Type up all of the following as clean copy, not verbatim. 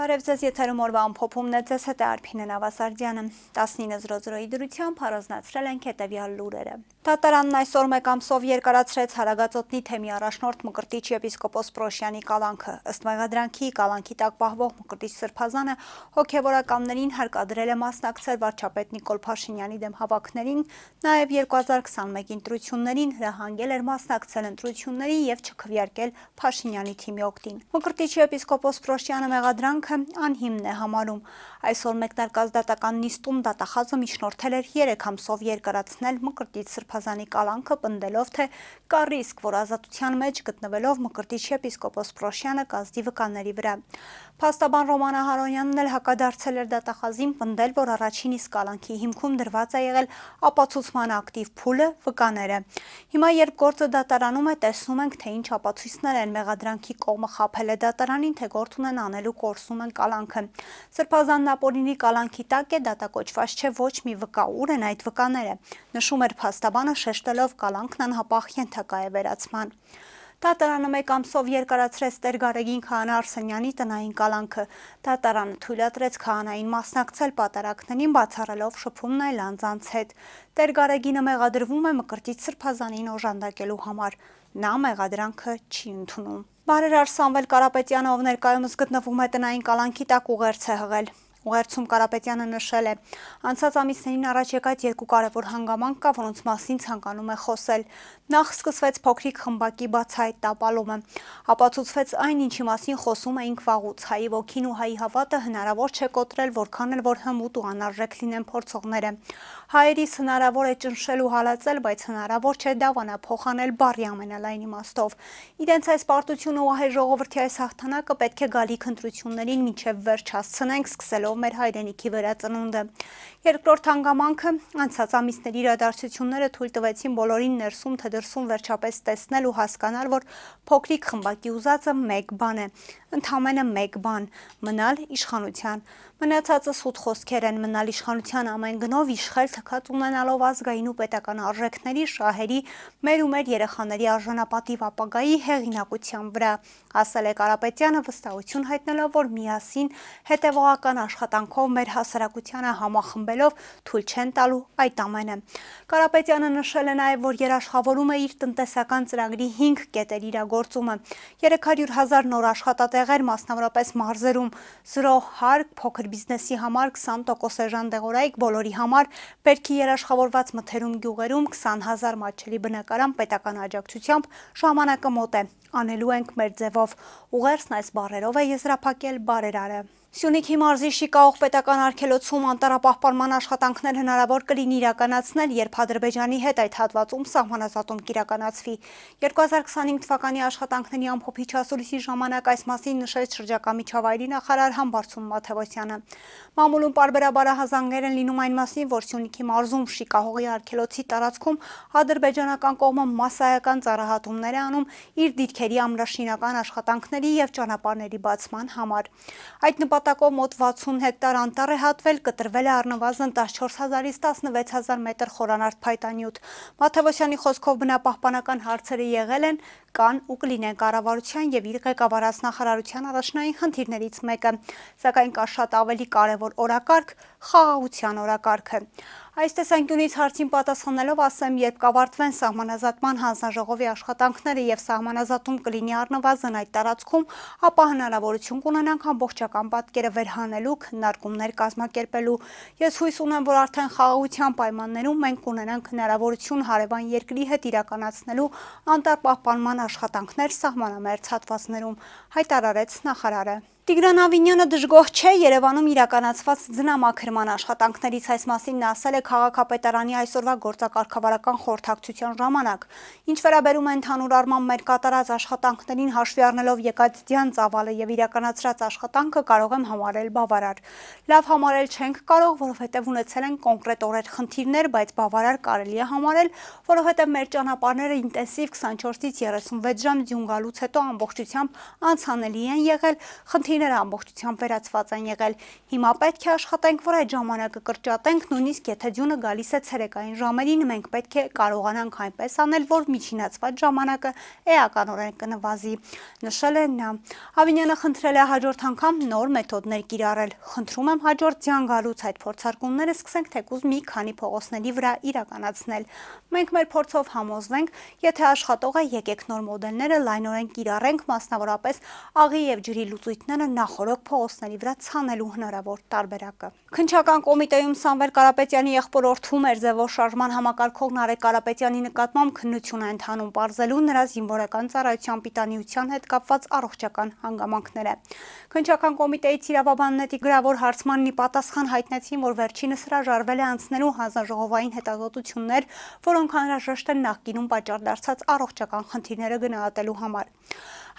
Բարև ձեզ, եթերում օրվա ամփոփումն է, ձեզ հետ է Արփինե Նավասարդյանը։ 19:00-ի դրությամբ առանձնացրել ենք հետևյալ լուրերը։ Դատարանն այսօր մեկ ամսով երկարացրեց Հարագածոտնի թեմի առաջնորդ Մկրտիչ եպիսկոպոս Պրոշյանի կալանքը։ Ըստ մեղադրանքի կալանքի տակ պահվող Մկրտիչ Սրբազանը հոգևորականներին հարկադրել է մասնակցել վարչապետ Նիկոլ Փաշինյանի դեմ հավաքներին, նաև 2021 ընտրություններին հրահանգել էր մասնակցել ընտրություններին եւ չքվեարկել Փաշինյանի թիմի օգտին։ Մկրտիչ եպիսկոպոս Պրոշյանը մեղադրանքը անհիմն է համարում։ Այսօր մեկնարկած դատական նիստում դատախազը միջնորդել էր 3 ամսով երկարացնել Մկրտիչ Սրբազանի կալանքը, պնդելով, թե կա ռիսկ, որ ազատության մեջ գտնվելով Մկրտիչ եպիսկոպոս Պրոշյանը կազդի վկաների վրա։ Փաստաբան Ռոմանա Հարոյանն էլ հակադարձել էր դատախազին, պնդել, որ առաջին իսկ կալանքի հիմքում դրված է եղել ապացուցման ակտիվ փուլը, վկաները։ Հիմա երբ գործը դատարանում է, տեսնում ենք, թե ինչ ապացույցներ են մեղադրանքի կողմը խաբել է դատարանին, թե գործ ունեն անելու կորսում են կալանքը։ Սրբազանն ապօրինի կալանքի տակ է, դատակոչված չէ ոչ մի վկա, ուր են այդ վկաները, նշում էր փաստաբանը, շեշտելով կալանքն անհապաղ ենթակա է վերացման։ Դատարանը մեկ ամսով երկարացրեց Տեր Գարեգին Քահանա Արսենյանի տնային կալանքը։ Դատարանը թույլատրեց քահանային մասնակցել պատարակներին, բացառելով շփումն այլ անձանց հետ։ Տեր Գարեգինը մեղադրվում է Մկրտիչ Սրբազանին օժանդակելու համար։ Նա մեղադրանքը չի ընդունում։ Բարերար Սամվել Կարապետյանը, ով ներկայումս գտնվում է տնային կալանքի տակ, ուղերձ է հղել։ Ուղերձում Կարապետյանը նշել է. անցած ամիսներին առաջ եկած երկու կարևոր հանգամանք կա, որոնց մասին ցանկանում է խոսել։ Նախ սկսվեց փոքրիկ խմբակի բացահայտ տապալումը։ Ապացուցվեց այն, ինչի մասին խոսում էինք վաղուց։ Հայի ոգին ու հայի հավատը հնարավոր չէ կոտրել, որքան էլ որ հմուտ ու անարժեք լինեն փորձողները։ Հայերիս հնարավոր է ճնշել ու հալածել, բայց հնարավոր չէ դավանափոխանել բառի ամենալայն իմաստով։ Իրենց այս պարտությունը ու հայ ժողովրդի այս հաղթանակը պետք է գալիք ընտրություններին մինչև վերջ հասցնենք, սկսելով մեր հայրենիքի վերածնունդը։ Երկրորդ հանգամանքը անցած ամիսների իրադարձությունները թույլ տվեցին բոլորին ներսում թե դրսում վերջապես տեսնել ու հասկանալ, որ փոքրիկ խմբակի ուզածը մեկ բան է, ընդամենը մեկ բան՝ մնալ իշխանության։ Մնացածը սուտ խոսքեր են, մնալ իշխանության ամեն գնով, իշխել թքած ունենալով ազգային ու պետական արժեքների, շահերի, մեր ու մեր երեխաների արժանապատիվ ապագայի հեղինակության վրա, ասել է Կարապետյանը, վստահություն հայտնելով, որ միասին հետևողական աշխատանքով մեր հասարակությանը համախմբելով թույլ չեն տալու այդ ամենը։ Կարապետյանը նշել է նաև, որ երաշխավորում է իր տնտեսական ծրագրի 5 կետեր իրագործումը, 300,000 նոր աշխատատեղեր, մասնավորապես մարզերում, 0 հարկ, փոքր բիզնեսի համար 20% էժան դեղորայք, բոլորի համար, բերքի երաշխավորված մթերում գյուղերում 20,000 մատչելի բնակարան պետական աջակցությամբ, ժամանակը մոտ է, անելու ենք մեր ձևով։ Ուղերձն այս բառերով է եզրափակել բարերարը։ Սյունիքի մարզի Շիկաղող պետական արգելոցում անտառապահպանման աշխատանքներ հնարավոր կլինի իրականացնել, երբ Ադրբեջանի հետ այդ հատվածում սահմանազատում կիրականացվի։ 2025 թվականի աշխատանքների ամփոփիչ ասուլիսի ժամանակ այս մասին նշեց շրջակա միջավայրի նախարար Համբարձում Մաթևոսյանը։ Մամուլում պարբերաբար ահազանգներ են լինում այն մասին, որ Սյունիքի մարզում Շիկաղողի արգելոցի տարածքում ադրբեջանական կողմը մասսայական ծառահատումներ է անում իր դիրքերի ամրաշինական աշխատանքների եւ ճանապարհների բացման համար։ Այդ նպատակով մոտ 60 հեկտար անտառ է հատվել, կտրվել է առնվազն 14,000-ից 16,000 մետր խորանարդ փայտանյութ։ Մաթևոսյանի խոսքով բնապահպանական հարցերը եղել են, կան ու կլինեն կառավարության եւ իր ղեկավարած նախարարության առաջնային խնդիրներից մեկը, սակայն կա շատ ավելի կարևոր օրակարգ՝ խաղաղության օրակարգը։ Այս տեսանկյունից հարցին պատասխանելով ասեմ, երբ կավարտվեն սահմանազատման հանձնաժողովի աշխատանքները եւ սահմանազատում կլինի առնվազն այդ տարածքում, ապա հնարավորություն կունենանք ամբողջական պատկերը վերհանելու, քննարկումներ կազմակերպելու։ Ես հույս ունեմ, որ արդեն խաղաղության պայմաններում մենք կունենանք հնարավորություն հարևան երկրի հետ իրականացնելու անտառապահպանման աշխատանքներ սահմանամերձ հատվածներում, հայտարարեց նախարարը։ Տիգրան Ավինյանը դժգոհ չէ Երևանում իրականացված ձնամաքրման աշխատանքներից, այս մասին նա ասել է քաղաքապետարանի այսօրվա գործակարգավարական խորհրդակցության ժամանակ։ Ինչ վերաբերում է ընդհանուր առմամբ մեր կատարած աշխատանքներին, հաշվի առնելով եկածյան ծավալը եւ իրականացրած աշխատանքը, կարող եմ համարել բավարար։ Լավ համարել չենք կարող, որովհետեւ ունեցել են կոնկրետ օրեր խնդիրներ, բայց բավարար կարելի է համարել, որովհետեւ մեր ճանապարհները ինտենսիվ 24-ից 36 ժամ ձյուն գալուց հետո ամբողջությամբ անցանելի են եղել, խնդիրներ խնդիրները ամբողջությամբ վերացված են եղել։ Հիմա պետք է աշխատենք, որ այդ ժամանակը կրճատենք, նույնիսկ եթե ձյունը գալիս է ցերեկային ժամերին, մենք պետք է կարողանանք այնպես անել, որ միջինացված ժամանակը էականորեն կնվազի, նշել է նա։ Հավինյանը խնդրել է հաջորդ անգամ նոր մեթոդներ կիրառել։ Խնդրում եմ հաջորդ ձյան գալուց այդ փորձարկումները սկսենք թեկուզ մի քանի փողոցների վրա իրականացնել։ Մենք մեր փորձով համոզվենք, եթե աշխատող է, եկեք նոր մոդելները լայնորեն կիրառենք, մասնավորապես աղի եւ ջրի լուծույթները նախորդ փողոցների վրա ցանելու հնարավոր տարբերակը։ Քննչական կոմիտեում Սամվել Կարապետյանի եղբորորդում էր ձևով շարժման համակարգող Նարեկ Կարապետյանի նկատմամբ քննություն է ընթանում պարզելու նրա զինվորական ծառայության պիտանիության հետ կապված առողջական հանգամանքները։ Քննչական կոմիտեից իրավաբան Նետի գրավոր հարցմանն ի պատասխան հայտնեցին, որ վերջինս հրաժարվել է անցնելու հանձնաժողովային հետազոտություններ, որոնք անհրաժեշտ են նախկինում պատճառ դարձած առողջական խնդիրները գնահատելու համար։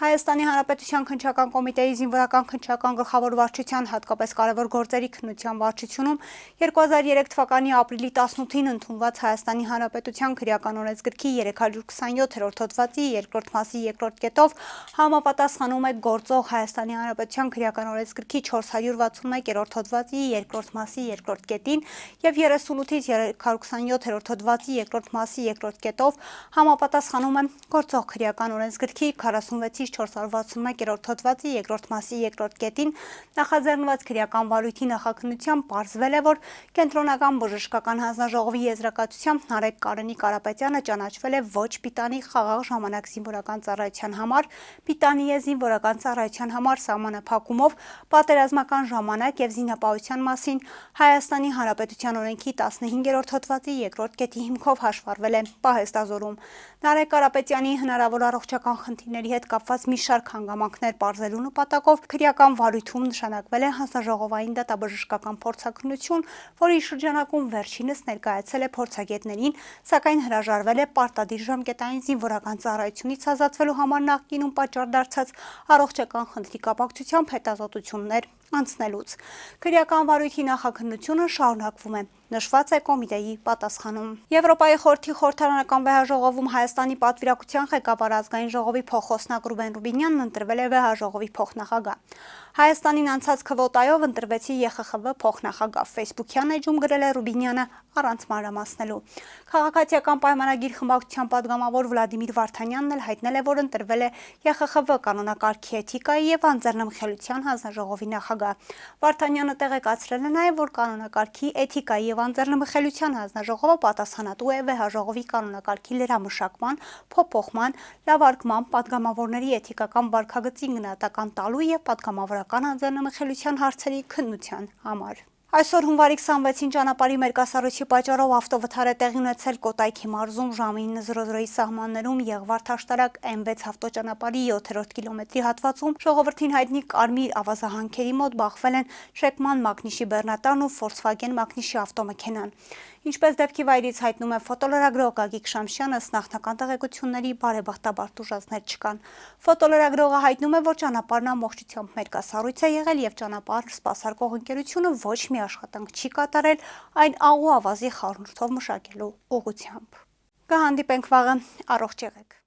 Հայաստանի Հանրապետության քննչական կոմիտեի զինվորական քննչական գլխավոր վարչության հատկապես կարևոր գործերի քննության վարչությունում 2003 թվականի ապրիլի 18-ին ընդունված Հայաստանի Հանրապետության քրեական օրենսգրքի 327-րդ հոդվածի երկրորդ մասի երկրորդ կետով համապատասխանում է գործող Հայաստանի Հանրապետության քրեական օրենսգրքի 461-րդ հոդվածի երկրորդ մասի երկրորդ կետին եւ 38-ից 327-րդ հոդվածի երկրորդ մասի երկրորդ կետով համապատասխանում է գործող քրեական օրենսգրքի 46-ից 461-րդ հոդվածի երկրորդ մասի երկրորդ կետին նախաձեռնված քրեական վարույթի նախաքննությամբ պարզվել է, որ Կենտրոնական բժշկական հանձնաժողովի եզրակացությամբ Նարեկ Կարենի Կարապետյանը ճանաչվել է ոչ պիտանի խաղաղ ժամանակ զինվորական ծառայության համար, պիտանի է զինվորական ծառայության համար սահմանափակումով պատերազմական ժամանակ եւ զինապահության մասին Հայաստանի Հանրապետության օրենքի 15-րդ հոդվածի երկրորդ կետի հիմքով հաշվառվել է պահեստազորում։ Նարեկ Կարապետյանի հնարավոր առողջական խնդիրների հետ կապված մի շարք հանգամանքներ պարզելու նպատակով քրեական վարույթում նշանակվել է հանձնաժողովային դատաբժշկական փորձաքննություն, որի շրջանակում վերջինս ներկայացել է փորձագետներին, սակայն հրաժարվել է պարտադիր ժամկետային զինվորական ծառայությունից ազատվելու համար նախկինում պատճառ դարձած առողջական խնդրի կապակցությամբ հետազոտություններ անցնելուց։ Քրեական վարույթի նախաքննությունը շարունակվում է, նշված է կոմիտեի պատասխանում։ Եվրոպայի խորհրդի խորհրդարանական վեհաժողովում Հայաստանի պատվիրակության ղեկավար ազգային ժողովի փոխոսնակ Ռուբեն Ռուբինյանն ընտրվել է վեհաժողովի փոխնախագահ։ Հայաստանին անցած քվոտայով ընտրվեցի ԵԽԽՎ փոխնախագահ։ Facebook-յան էջում գրել է Ռուբինյանը առանց մանրամասնելու։ Քաղաքացիական պայմանագիր խմբակցության падգամավոր Վլադիմիր Վարդանյանն էլ հայտնել է, որ ընտրվել է ԵԽԽՎ կանոնակարգի էթիկայի եւ անձեռնմխելիության հանձնաժողովի նախագահ։ Վարդանյանը տեղեկացրել է նաեւ, որ կանոնակարգի էթիկայի եւ անձեռնմխելիության հանձնաժողովը պատասխանատու է վեհաժողովի կանոնակարգի լրամշակման, փոփոխման, լավարկման, падգամավորների էթիկական վարքագծի գնահատական տալու եւ падգամավորական անձեռնմխելիության հարցերի քննության համար։ Այսօր հունվարի 26-ին ճանապարհի մերկասառույցի պատճառով ավտովթար է տեղի ունեցել Կոտայքի մարզում ժամը 9:00-ի սահմաններում Եղվարդ-Աշտարակ M6 ավտոճանապարհի 7-րդ կիլոմետրի հատվածում ժողովրդին հայտնի կարմիր ավազահանքերի մոտ բախվել են Շեկման Մակնիշի բեռնատարն ու Volkswagen Մակնիշի ավտոմեքենան։ Ինչպես դեպքի վայրից հայտնում է ֆոտոլրագրող Գագիկ Շամշյանը, նախնական տեղեկությունների բարեբախտաբար տուժածներ չկան։ Ֆոտոլրագրողը հայտնում է, որ ճանապարհն ամբողջությամբ մերկասառույց է եղել եւ ճանապարհ սպասարկող ընկերությունը ոչ մի աշխատանք չի կատարել այն աղ ու ավազի խառնուրդով մշակելու ուղղությամբ։ Կհանդիպենք վաղը, առողջ եղեք։